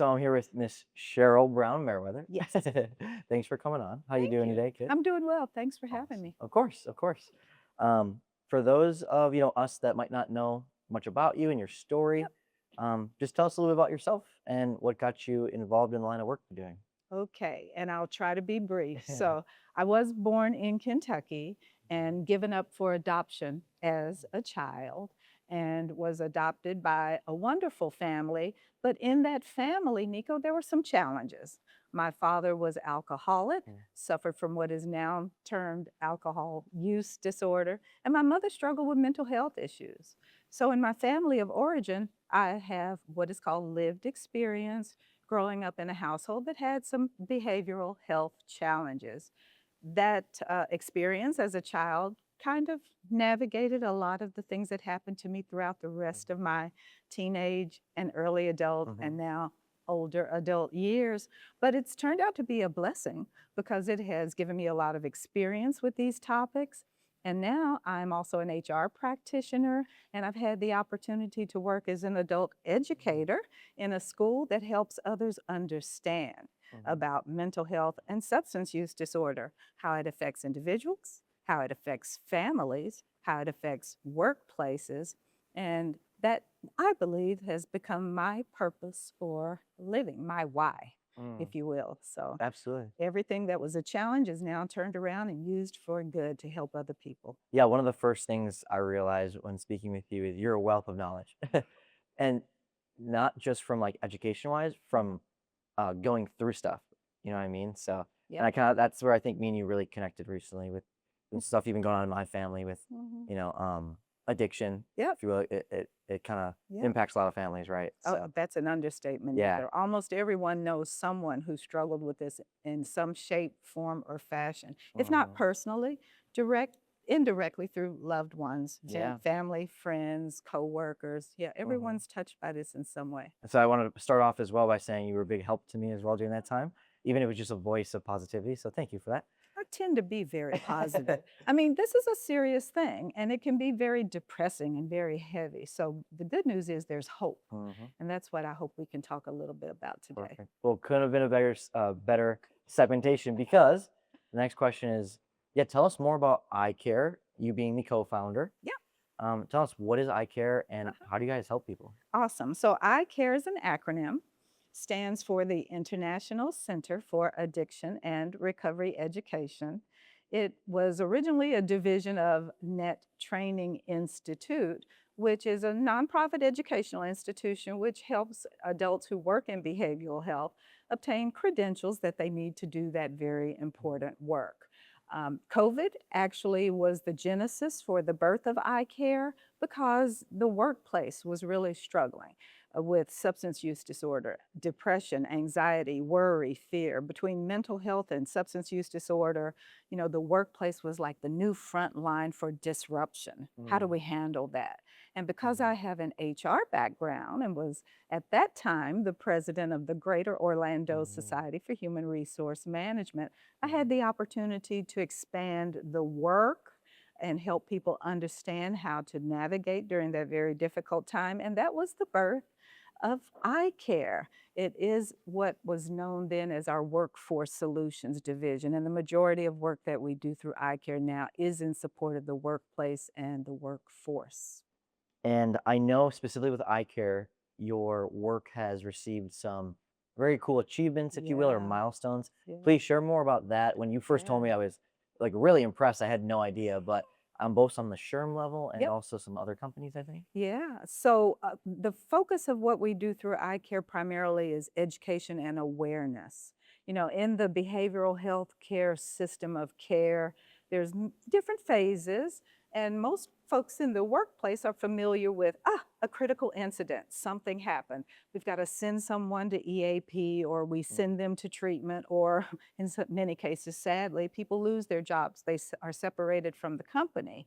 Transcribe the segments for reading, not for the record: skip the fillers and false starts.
So I'm here with Miss Cheryl Brown Merriwether. Yes. Thanks for coming on. How you Thank doing you. today, kid? I'm doing well. Thanks for having Awesome. me. Of course, of course. For those of us that might not know much about you and your story, Yep. just tell us a little bit about yourself and what got you involved in the line of work you're doing. Okay. And I'll try to be brief. So, I was born in Kentucky and given up for adoption as a child and was adopted by a wonderful family. But in that family, Nico, there were some challenges. My father was alcoholic, Mm, suffered from what is now termed alcohol use disorder, and my mother struggled with mental health issues. So, in my family of origin, I have what is called lived experience growing up in a household that had some behavioral health challenges. That experience as a child kind of navigated a lot of the things that happened to me throughout the rest of my teenage and early adult mhm. and now older adult years. But it's turned out to be a blessing because it has given me a lot of experience with these topics. And now I'm also an HR practitioner, and I've had the opportunity to work as an adult educator in a school that helps others understand Mhm. about mental health and substance use disorder, how it affects individuals, how it affects families, how it affects workplaces, and that I believe has become my purpose for living, my why, Mm, if you will. So absolutely. everything that was a challenge is now turned around and used for good to help other people. Yeah, one of the first things I realized when speaking with you is you're a wealth of knowledge. And not just from like education wise, Mhm. from going through stuff. You know what I mean? So, and Yep. I kind of that's where I think me and you really connected recently with stuff even going on in my family with, Mhm. addiction, Yep. if you will. It kind of Yep. impacts a lot of families, right? Oh, So, that's an understatement, yeah. Nico. Almost everyone knows someone who struggled with this in some shape, form, or fashion. If not Hmm. personally, direct, indirectly through loved ones, Yeah. family, friends, coworkers. Yeah, Hmm. everyone's touched by this in some way. And so I wanted to start off as well by saying you were a big help to me as well during that time, even if it was just a voice of positivity. So thank you for I tend to be very positive. that. I mean, this is a serious thing and it can be very depressing and very heavy. So the good news is there's hope. Hmm. And that's what I hope we can talk a little bit about today. Perfect. Well, couldn't have been a better segmentation because the next question is, yeah, tell us more about ICARE, you being the co-founder. Yeah. Tell us what is ICARE and Uh-huh. how do you guys help people? Awesome. So ICARE is an acronym, stands for the International Center for Addiction and Recovery Education. It was originally a division of Net Training Institute, which is a nonprofit educational institution which helps adults who work in behavioral health obtain credentials that they need to do that very important work. COVID actually was the genesis for the birth of iCare because the workplace was really struggling with substance use disorder, depression, anxiety, worry, fear. Between mental health and substance use disorder, the workplace was like the new front line for disruption. How do Mm, we handle that? And because I mhm, have an HR background and was at that time the president of the Greater Orlando mhm, Society for Human Resource Management, I mhm, had the opportunity to expand the work and help people understand how to navigate during that very difficult time. And that was the birth of iCare. It is what was known then as our Workforce Solutions Division. And the majority of work that we do through iCare now is in support of the workplace and the workforce. and I know specifically with ICARE, your work has received some very cool achievements, if you will, or Yeah, milestones. yeah, Please share more about that. When you first told yeah. me, I was like really impressed. I had no idea, but I'm both on the SHRM level and Yep. also some other companies, I think. Yeah. So the focus of what we do through iCare primarily is education and awareness. In the behavioral health care system of care, there's different phases, and most folks in the workplace are familiar with a critical incident, something happened. We've got to send someone to EAP, or we Mhm, send them to treatment, or in many cases, sadly, people lose their jobs. They are separated from the company.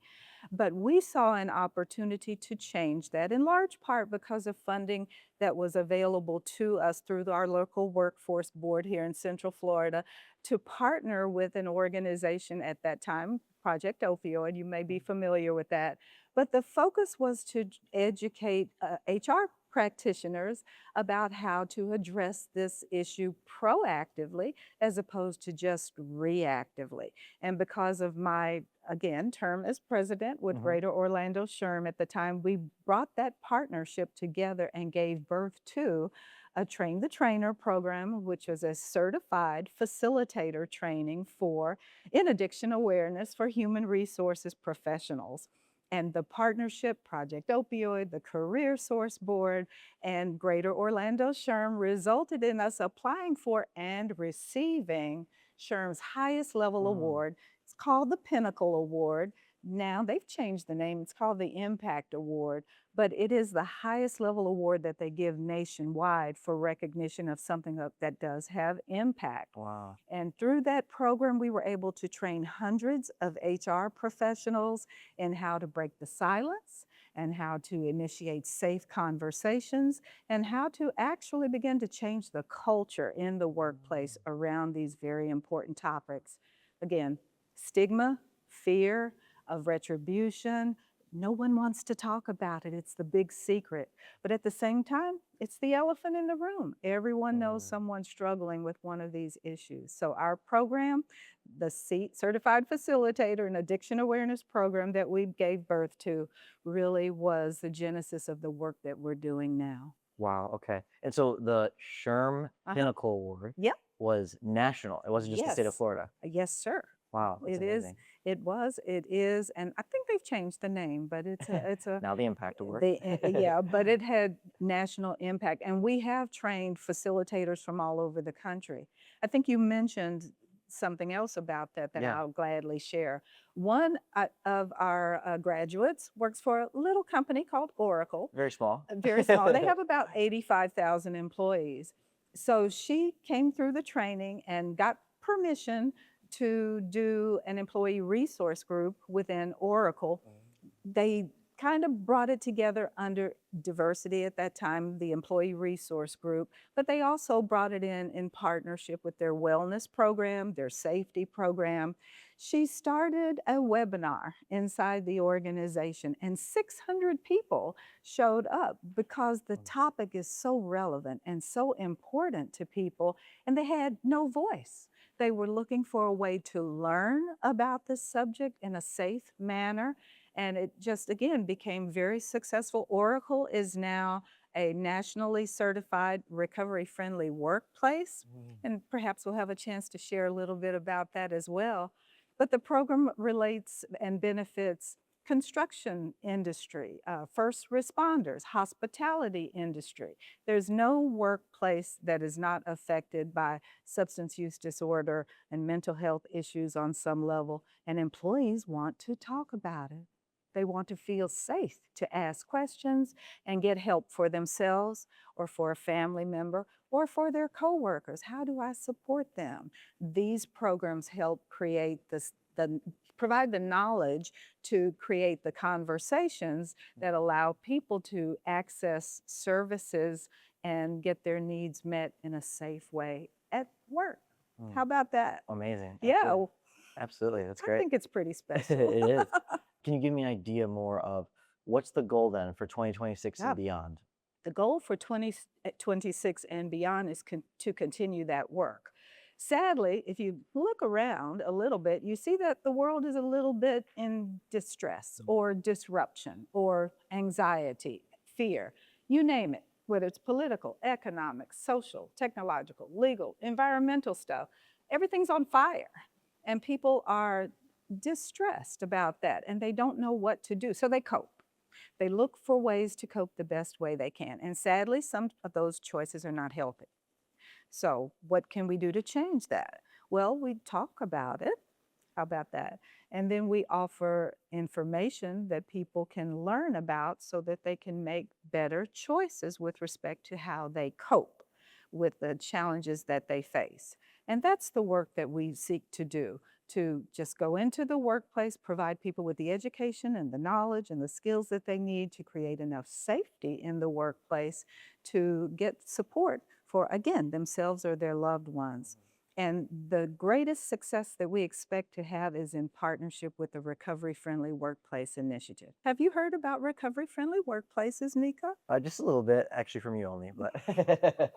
But we saw an opportunity to change that, in large part because of funding that was available to us through our local workforce board here in Central Florida to partner with an organization at that time, Project Opioid. You may be familiar with that. But the focus was to educate HR practitioners about how to address this issue proactively as opposed to just reactively. And because of my, again, term as president with Hmm. Greater Orlando SHRM at the time, we brought that partnership together and gave birth to a Train the Trainer program, which was a certified facilitator training for in addiction awareness for human resources professionals. And the partnership, Project Opioid, the Career Source Board, and Greater Orlando SHRM resulted in us applying for and receiving SHRM's highest level Mm. award. It's called the Pinnacle Award. Now they've changed the name, it's called the Impact Award, but it is the highest level award that they give nationwide for recognition of something that does have impact. Wow. And through that program, we were able to train hundreds of HR professionals in how to break the silence and how to initiate safe conversations and how to actually begin to change the culture in the workplace around these very important topics. Again, stigma, fear of retribution. No one wants to talk about it. It's the big secret. But at the same time, it's the elephant in the room. Everyone knows Mm. someone struggling with one of these issues. So our program, the Certified Facilitator and Addiction Awareness Program that we gave birth to, really was the genesis of the work that we're doing now. Wow. Okay. And so the SHRM Uh-huh. Pinnacle Award Yep. was national. It wasn't just the state of Yes. Florida. Yes, sir. Wow. That's It is, amazing. it was, it is, and I think they've changed the name, but it's a Now the Impact Award. yeah, but it had national impact, and we have trained facilitators from all over the country. I think you mentioned something else about that that Yeah. I'll gladly share. One of our graduates works for a little company called Oracle, Very small. very small. They have about 85,000 employees. So she came through the training and got permission to do an employee resource group within Oracle. They kind of brought it together under diversity at that time, the employee resource group, but they also brought it in partnership with their wellness program, their safety program. She started a webinar inside the organization, and 600 people showed up because the topic is so relevant and so important to people, and they had no voice. They were looking for a way to learn about the subject in a safe manner, and it just, again, became very successful. Oracle is now a nationally certified recovery-friendly workplace, Mm. and perhaps we'll have a chance to share a little bit about that as well. But the program relates and benefits construction industry, first responders, hospitality industry. There's no workplace that is not affected by substance use disorder and mental health issues on some level, and employees want to talk about it. They want to feel safe to ask questions and get help for themselves or for a family member or for their coworkers. How do I support them? These programs help create provide the knowledge to create the conversations that allow people to access services and get their needs met in a safe way at work. Mm. How about that? Amazing. Yeah, Absolutely. Absolutely. That's I great. think it's pretty It special. is. Can you give me an idea more of what's the goal then for 2026 Yeah. and beyond? The goal for 2026 and beyond is to continue that work. Sadly, if you look around a little bit, you see that the world is a little bit in distress or disruption or anxiety, fear, you name it, whether it's political, economic, social, technological, legal, environmental stuff. Everything's on fire, and people are distressed about that, and they don't know what to do, so they cope. They look for ways to cope the best way they can. And sadly, some of those choices are not healthy. So, what can we do to change that? Well, we talk about it. How about that? And then we offer information that people can learn about so that they can make better choices with respect to how they cope with the challenges that they face. And that's the work that we seek to do, to just go into the workplace, provide people with the education and the knowledge and the skills that they need to create enough safety in the workplace to get support for, again, themselves or their loved ones. And the greatest success that we expect to have is in partnership with the Recovery Friendly Workplace Initiative. Have you heard about Recovery Friendly Workplaces, Nico? Just a little bit, actually, from you only, but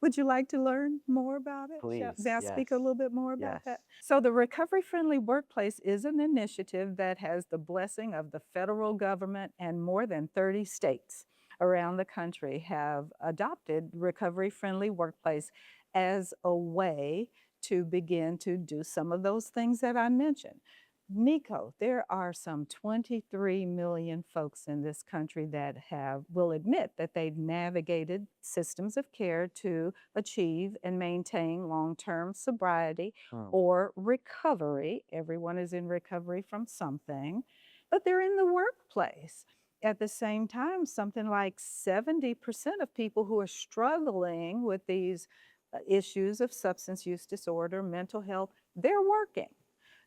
Would you like to learn more about it? please, May I speak a yes, little bit more about yes. that? So, the Recovery Friendly Workplace is an initiative that has the blessing of the federal government, and more than 30 states around the country have adopted Recovery Friendly Workplace as a way to begin to do some of those things that I mentioned. Nico, there are some 23 million folks in this country that will admit that they've navigated systems of care to achieve and maintain long-term sobriety Mm, or recovery. Everyone is in recovery from something, but they're in the workplace. At the same time, something like 70% of people who are struggling with these issues of substance use disorder, mental health, they're working.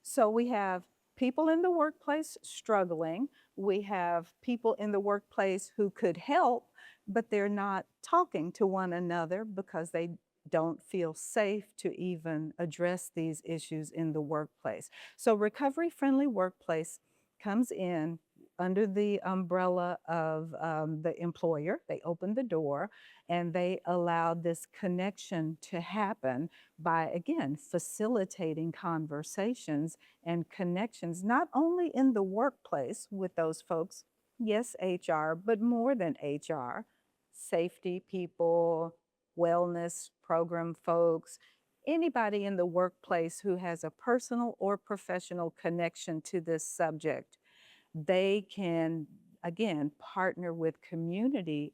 So we have people in the workplace struggling. We have people in the workplace who could help, but they're not talking to one another because they don't feel safe to even address these issues in the workplace. So Recovery Friendly Workplace comes in under the umbrella of the employer. They open the door and they allow this connection to happen by, again, facilitating conversations and connections, not only in the workplace with those folks, yes, HR, but more than HR, safety people, wellness program folks, anybody in the workplace who has a personal or professional connection to this subject. They can, again, partner with community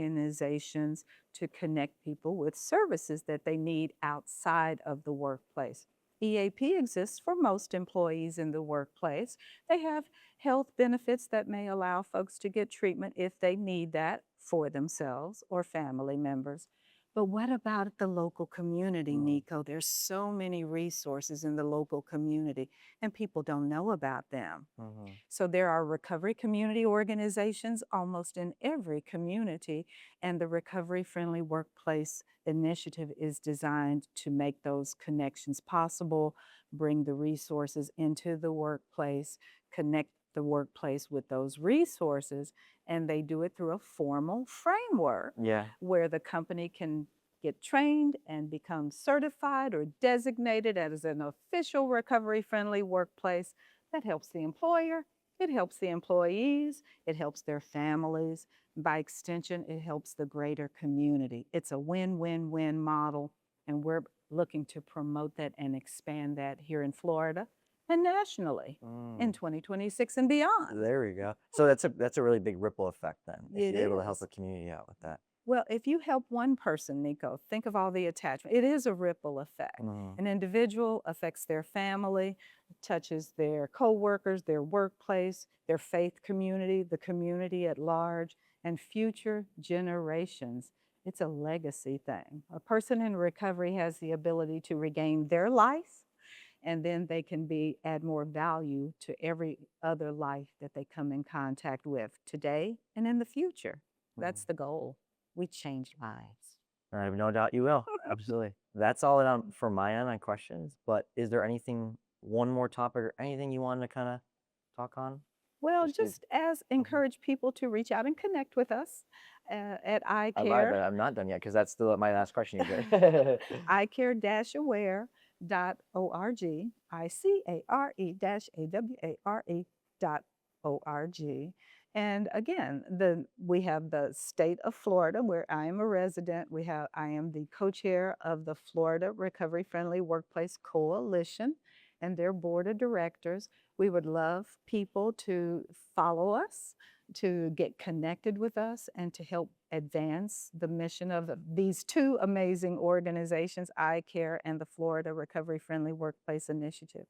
organizations to connect people with services that they need outside of the workplace. EAP exists for most employees in the workplace. They have health benefits that may allow folks to get treatment if they need that for themselves or family members. But what about the local community, mm, Nico? There's so many resources in the local community, and people don't know about them. mhm. So there are recovery community organizations almost in every community, and the Recovery Friendly Workplace Initiative is designed to make those connections possible, bring the resources into the workplace, connect the workplace with those resources, and they do it through a formal framework Yeah. where the company can get trained and become certified or designated as an official recovery friendly workplace. That helps the employer, it helps the employees, it helps their families. By extension, it helps the greater community. It's a win-win-win model, and we're looking to promote that and expand that here in Florida and nationally in Mm, 2026 and beyond. there we go. So that's a really big ripple effect then, if It you're able to help is. the community out with that. Well, if you help one person, Nico, think of all the attachment. It is a ripple effect. Mhm. An individual affects their family, touches their coworkers, their workplace, their faith community, the community at large, and future generations. It's a legacy thing. A person in recovery has the ability to regain their life, and then they can add more value to every other life that they come in contact with today and in the future. Mhm. That's the goal. We change lives. I have no doubt you will. Absolutely. That's all from my end on questions. But is there anything, one more topic or anything you wanted to kind of talk on? Well, Just to, just as Mhm. encourage people to reach out and connect with us at I lied, ICARE, but I'm not done yet because that's still my last question usually. icare-aware.org, ICARE-AWARE.org. And again, we have the state of Florida, where I am a resident. I am the co-chair of the Florida Recovery Friendly Workplace Coalition and their board of directors. We would love people to follow us, to get connected with us, and to help advance the mission of these two amazing organizations, ICARE and the Florida Recovery Friendly Workplace Initiative.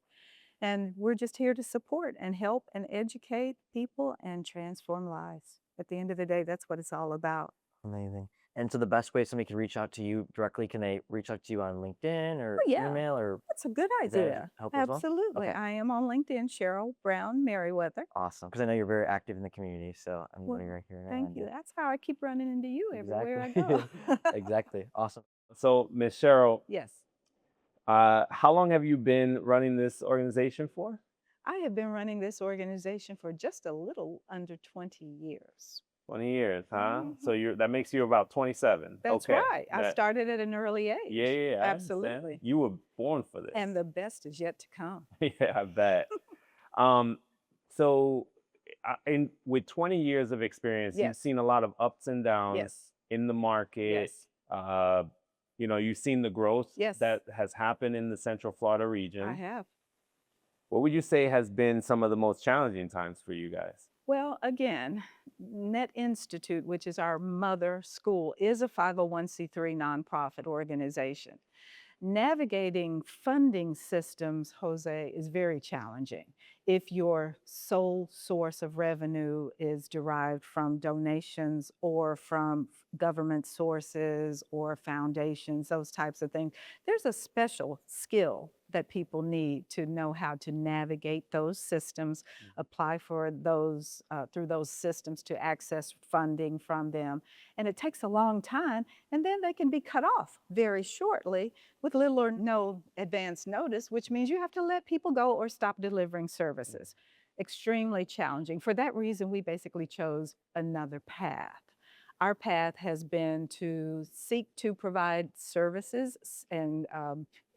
And we're just here to support and help and educate people and transform lives. At the end of the day, that's what it's all about. Amazing. And so the best way somebody can reach out to you directly, can they reach out to you on LinkedIn or Oh, yeah, email, or that's a good does that idea. help as well? Absolutely. Okay, I am on LinkedIn, Cheryl Brown Merriwether. awesome. Because I know you're very active in the community, so I'm going to Well, right here and thank add you. you. That's how I keep running into you everywhere I Exactly. go. Exactly. Awesome. So, Miss Cheryl, Yes. How long have you been running this organization for? I have been running this organization for just a little under 20 years. 20 years, huh? So Mhm. that makes you about 27. That's Okay. right. I That started at an early Yeah, age. yeah, yeah, I understand. Absolutely. You were born for this. And the best is yet to come. Yeah, I bet. Um, so in with 20 years of experience, you've Yes. seen a lot of ups and downs Yes. in the market. Yes. Uh, you've seen the growth Yes. that has happened in the Central Florida I region. have. What would you say has been some of the most challenging times for you guys? Well, again, Net Institute, which is our mother school, is a 501c3 nonprofit organization. Navigating funding systems, Jose, is very challenging. If your sole source of revenue is derived from donations or from government sources or foundations, those types of things, there's a special skill that people need to know how to navigate those systems, apply for those through those systems to access funding from them. And it takes a long time, and then they can be cut off very shortly with little or no advance notice, which means you have to let people go or stop delivering services. Extremely challenging. For that reason, we basically chose another path. Our path has been to seek to provide services and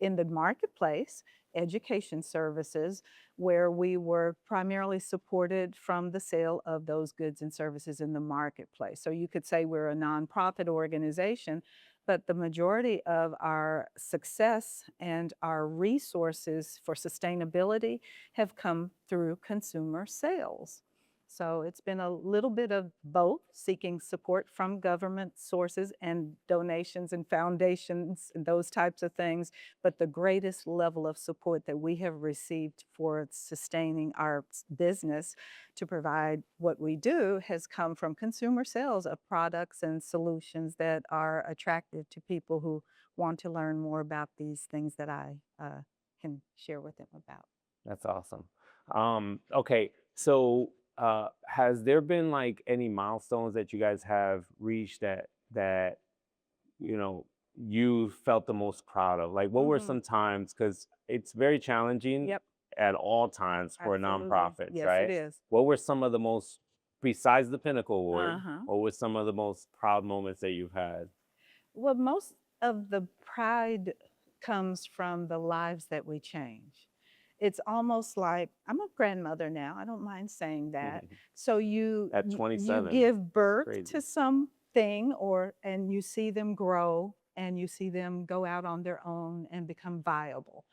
in the marketplace, education services, where we were primarily supported from the sale of those goods and services in the marketplace. So you could say we're a nonprofit organization, but the majority of our success and our resources for sustainability have come through consumer sales. So it's been a little bit of both, seeking support from government sources and donations and foundations and those types of things. But the greatest level of support that we have received for sustaining our business to provide what we do has come from consumer sales of products and solutions that are attractive to people who want to learn more about these things that I can share with them about. That's awesome. Okay, so has there been like any milestones that you guys have reached that you know you felt the most proud of? Like, what were Hmm. some times? Because it's very challenging Yep, at all times for absolutely. nonprofits, Yes, it right? is. What were some of the most, besides the Pinnacle Award? Uh-huh. What were some of the most proud moments that you've had? Well, most of the pride comes from the lives that we change. It's almost like I'm a grandmother now. I don't mind saying that. So At you 27, give birth to crazy. something or and you see them grow and you see them go out on their own and become viable.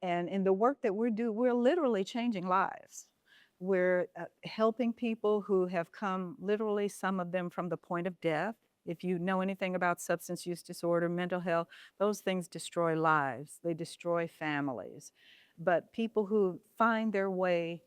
And in the work that we do, we're literally changing lives. We're helping people who have come, literally, some of them from the point of death. If you know anything about substance use disorder, mental health, those things destroy lives, they destroy families. But people who find their way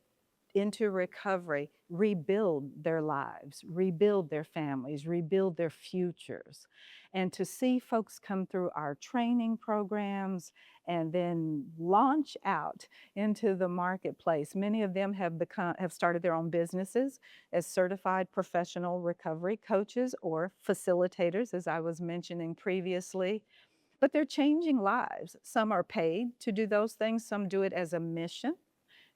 into recovery, rebuild their lives, rebuild their families, rebuild their futures. And to see folks come through our training programs and then launch out into the marketplace. Many of them have started their own businesses as certified professional recovery coaches or facilitators, as I was mentioning previously. But they're changing lives. Some are paid to do those things, some do it as a mission,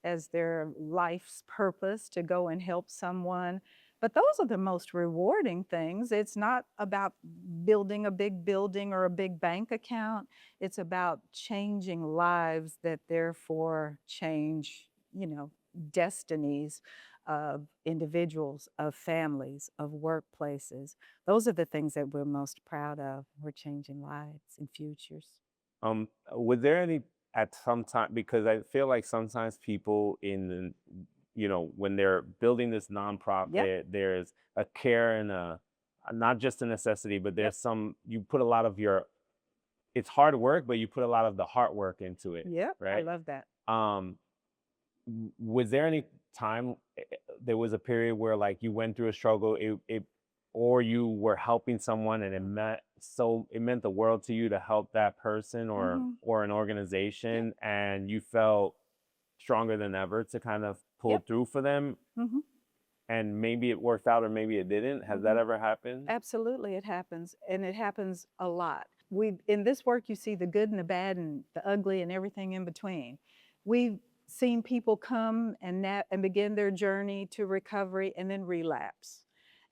as their life's purpose to go and help someone. But those are the most rewarding things. It's not about building a big building or a big bank account. It's about changing lives that therefore change, destinies of individuals, of families, of workplaces. Those are the things that we're most proud of. We're changing lives and futures. Was there any at some time, because I feel like sometimes people when they're building this Yep, nonprofit, there's a care and not just a necessity, but yep, there's you put a lot of it's hard work, but you put a lot of the heart work into it, yep. I right? love that. Um, was there any time there was a period where like you went through a struggle, or you were helping someone and it meant the world to you to help that person Hmm. or an Yep, organization, and you felt stronger than ever to kind of pull yep. through for them, Hmm. and maybe it worked out or maybe it didn't? Has that Hmm. ever happened? Absolutely, it happens, and it happens a lot. in this work, you see the good and the bad and the ugly and everything in between. We've seen people come and begin their journey to recovery and then relapse.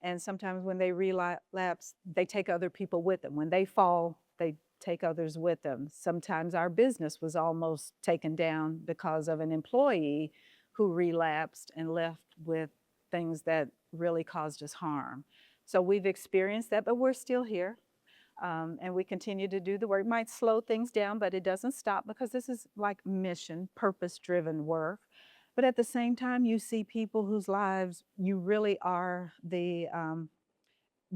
And sometimes when they relapse, they take other people with them. When they fall, they take others with them. Sometimes our business was almost taken down because of an employee who relapsed and left with things that really caused us harm. So we've experienced that, but we're still here. And we continue to do the work. It might slow things down, but it doesn't stop because this is like mission, purpose-driven work. But at the same time, you see people whose lives you really are the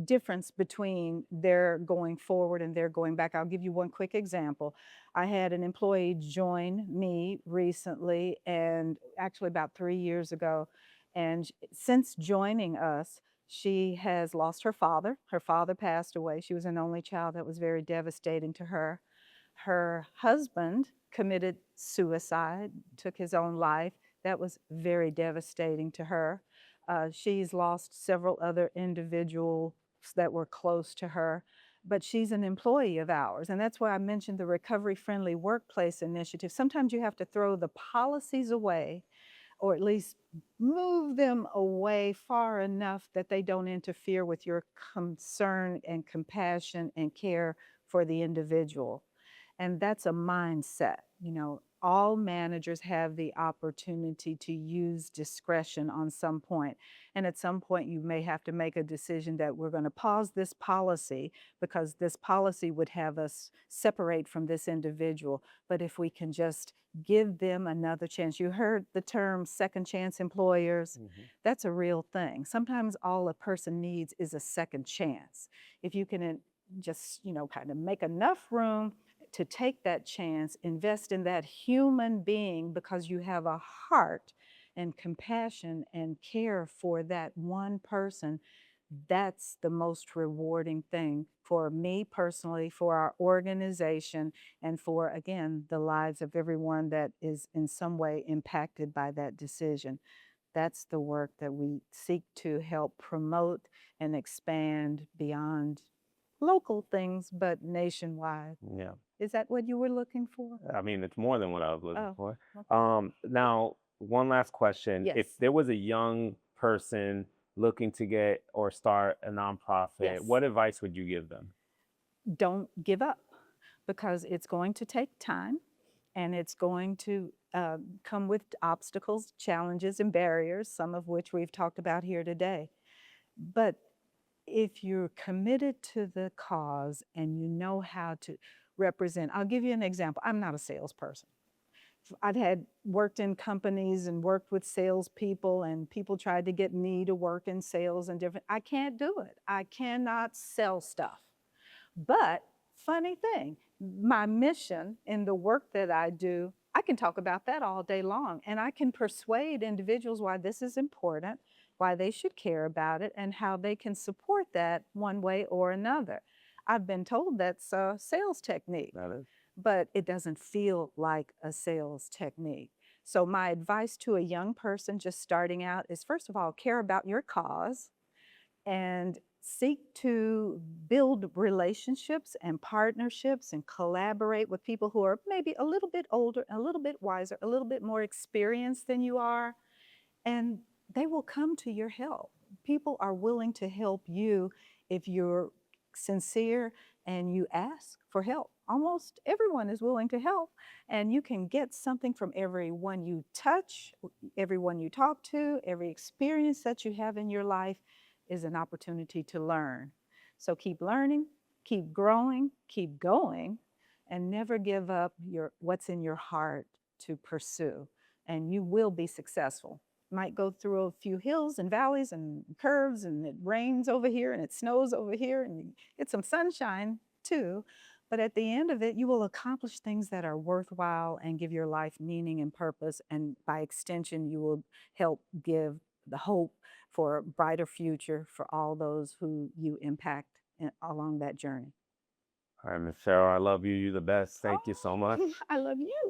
difference between their going forward and their going back. I'll give you one quick example. I had an employee join me recently, and actually about 3 years ago. And since joining us, she has lost her father. Her father passed away. She was an only child. That was very devastating to her. Her husband committed suicide, took his own life. That was very devastating to her. She's lost several other individuals that were close to her, but she's an employee of ours. And that's why I mentioned the Recovery Friendly Workplace Initiative. Sometimes you have to throw the policies away, or at least move them away far enough that they don't interfere with your concern and compassion and care for the individual. And that's a mindset. All managers have the opportunity to use discretion on some point. And at some point, you may have to make a decision that we're going to pause this policy because this policy would have us separate from this individual. But if we can just give them another chance. You heard the term second chance employers. That's a real thing. Sometimes all a person needs is a second chance. If you can just, kind of make enough room to take that chance, invest in that human being because you have a heart and compassion and care for that one person, that's the most rewarding thing for me personally, for our organization, and for, again, the lives of everyone that is in some way impacted by that decision. That's the work that we seek to help promote and expand beyond local things, but nationwide. Yeah. Is that what you were looking for? I mean, it's more than what I was looking Oh, for. okay. Now, one last question. Yes. If there was a young person looking to get or start a nonprofit, Yes. what advice would you give them? Don't give up, because it's going to take time and it's going to come with obstacles, challenges, and barriers, some of which we've talked about here today. But if you're committed to the cause and you know how to represent, I'll give you an example. I'm not a salesperson. I've had worked in companies and worked with salespeople, and people tried to get me to work in sales and different. I can't do it. I cannot sell stuff. But funny thing, my mission in the work that I do, I can talk about that all day long, and I can persuade individuals why this is important, why they should care about it, and how they can support that one way or another. I've been told that's a sales technique, That is. but it doesn't feel like a sales technique. So my advice to a young person just starting out is, first of all, care about your cause and seek to build relationships and partnerships and collaborate with people who are maybe a little bit older, a little bit wiser, a little bit more experienced than you are, and they will come to your help. People are willing to help you if you're sincere and you ask for help. Almost everyone is willing to help, and you can get something from everyone you touch, everyone you talk to, every experience that you have in your life is an opportunity to learn. So keep learning, keep growing, keep going, and never give up what's in your heart to pursue, and you will be successful. Might go through a few hills and valleys and curves, and it rains over here and it snows over here, and you get some sunshine too. But at the end of it, you will accomplish things that are worthwhile and give your life meaning and purpose. And by extension, you will help give the hope for a brighter future for all those who you impact along that journey. All right, Miss Cheryl, I love you. You're the best. Thank you so much. I love you.